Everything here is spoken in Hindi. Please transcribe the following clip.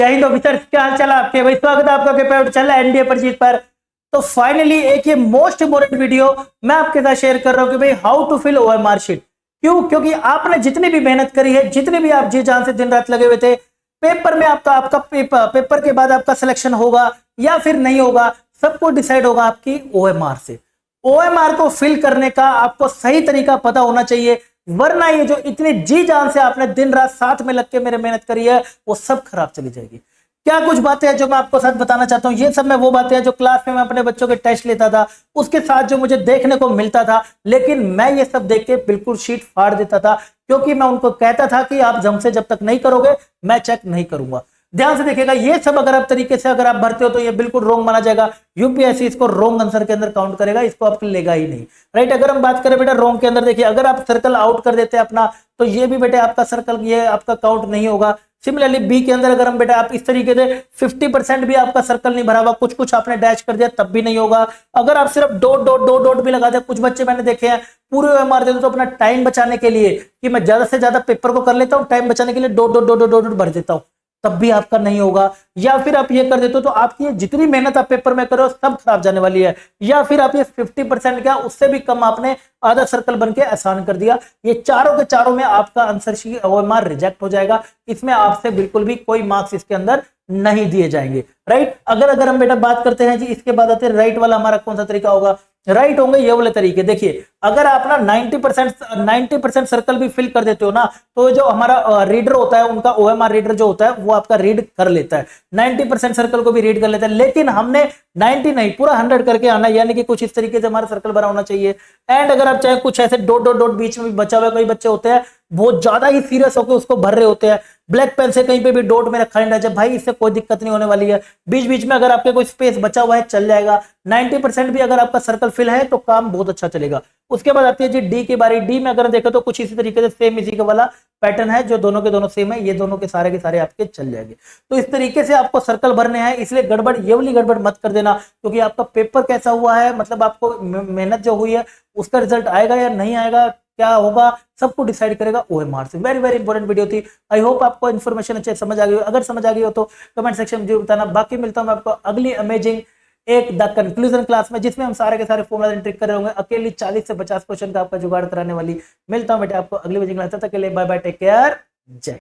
जय हिंद ऑफिसर, क्या हाल चाल आपके भाई। स्वागत है आपका पेपर चल रहा है एनडीए पर जीत पर। तो फाइनली एक ये मोस्ट इंपोर्टेंट वीडियो मैं आपके साथ शेयर कर रहा हूं कि भाई how to fill OMR sheet. क्यों? क्योंकि आपने जितनी भी मेहनत करी है, जितने भी आप जी जान से दिन रात लगे हुए थे, पेपर में आपका पेपर के बाद आपका सिलेक्शन होगा या फिर नहीं होगा, सब कुछ डिसाइड होगा आपकी ओएमआर से। ओएमआर को फिल करने का आपको सही तरीका पता होना चाहिए, वरना ये जो इतनी जी जान से आपने दिन रात साथ में लग के मेरे मेहनत करी है वो सब खराब चली जाएगी। क्या कुछ बातें हैं जो मैं आपको साथ बताना चाहता हूं, ये सब मैं वो बातें हैं जो क्लास में मैं अपने बच्चों के टेस्ट लेता था, उसके साथ जो मुझे देखने को मिलता था, लेकिन मैं ये सब देख के बिल्कुल शीट फाड़ देता था, क्योंकि मैं उनको कहता था कि आप हमसे जब तक नहीं करोगे मैं चेक नहीं करूंगा। ध्यान से देखिएगा, ये सब अगर आप तरीके से अगर आप भरते हो तो ये बिल्कुल रॉन्ग माना जाएगा। यूपीएससी इसको रॉन्ग आंसर के अंदर काउंट करेगा, इसको आपको लेगा ही नहीं। राइट, अगर हम बात करें बेटा रॉन्ग के अंदर, देखिए अगर आप सर्कल आउट कर देते हैं अपना, तो ये भी बेटा आपका सर्कल ये आपका काउंट नहीं होगा। सिमिलरली बी के अंदर अगर हम बेटा आप इस तरीके से 50% भी आपका सर्कल नहीं भरा हुआ, कुछ कुछ आपने डैश कर दिया, तब भी नहीं होगा। अगर आप सिर्फ डॉट डॉट डॉट डॉट भी लगा दे, कुछ बच्चे मैंने देखे हैं पूरे ओएमआर देते तो अपना टाइम बचाने के लिए कि मैं ज्यादा से ज्यादा पेपर को कर लेता हूं, टाइम बचाने के लिए dot dot dot dot dot भर देता हूं, तब भी आपका नहीं होगा। या फिर आप ये कर देते हो तो आपकी जितनी मेहनत आप पेपर में करो सब खराब जाने वाली है। या फिर आप ये 50% क्या उससे भी कम आपने आधा सर्कल बन के आसान कर दिया, ये चारों के चारों में आपका आंसर शीट ओएमआर रिजेक्ट हो जाएगा। इसमें आपसे बिल्कुल भी कोई मार्क्स इसके अंदर नहीं दिए जाएंगे। राइट, अगर हम बेटा बात करते हैं जी, इसके बाद आते हैं राइट वाला हमारा कौन सा तरीका होगा। राइट होंगे ये वाले तरीके। देखिए अगर आप ना 90% सर्कल भी फिल कर देते हो ना, तो जो हमारा रीडर होता है उनका ओएमआर रीडर जो होता है वो आपका रीड कर लेता है, 90% सर्कल को भी रीड कर लेता है। लेकिन हमने 90 नहीं पूरा 100 करके आना, यानी कि कुछ इस तरीके से हमारा सर्कल बना होना चाहिए। एंड अगर आप चाहे कुछ ऐसे डॉट डॉट डॉट बीच में भी बचा हुआ, कई बच्चे होते हैं बहुत ज्यादा ही सीरियस होकर उसको भर रहे होते हैं, ब्लैक पेन से कहीं पे भी डॉट में रखा है जब, भाई इससे कोई दिक्कत नहीं होने वाली है। बीच बीच में अगर आपके कोई स्पेस बचा हुआ है चल जाएगा। 90% भी अगर आपका सर्कल फिल है तो काम बहुत अच्छा चलेगा। उसके बाद आती है जी डी की बारी। डी में अगर देखें तो कुछ इसी तरीके से सेम इसी का वाला पैटर्न है, जो दोनों के दोनों सेम है, ये दोनों के सारे आपके चल जाएंगे। तो इस तरीके से आपको सर्कल भरने हैं, इसलिए गड़बड़ ये वाली गड़बड़ मत कर देना, क्योंकि आपका पेपर कैसा हुआ है, मतलब आपको मेहनत जो हुई है उसका रिजल्ट आएगा या नहीं आएगा, क्या होगा, सबको डिसाइड करेगा ओएमआर से। वेरी वेरी इंपॉर्टेंट वीडियो थी। आई होप आपको इन्फॉर्मेशन अच्छे समझ आ गई हो। अगर समझ आ गई हो तो कमेंट सेक्शन में जरूर बताना। बाकी मिलता हूं मैं आपको अगली अमेजिंग एक द कंक्लूजन क्लास में, जिसमें हम सारे के सारे फॉर्मूला ट्रिक कर रहे होंगे। अकेली 40 से 50 क्वेश्चन का आपका जुगाड़ कराने वाली। मिलता हूं बेटा आपको अगली क्लास, तब तक के लिए बाय बाय, टेक केयर, जय।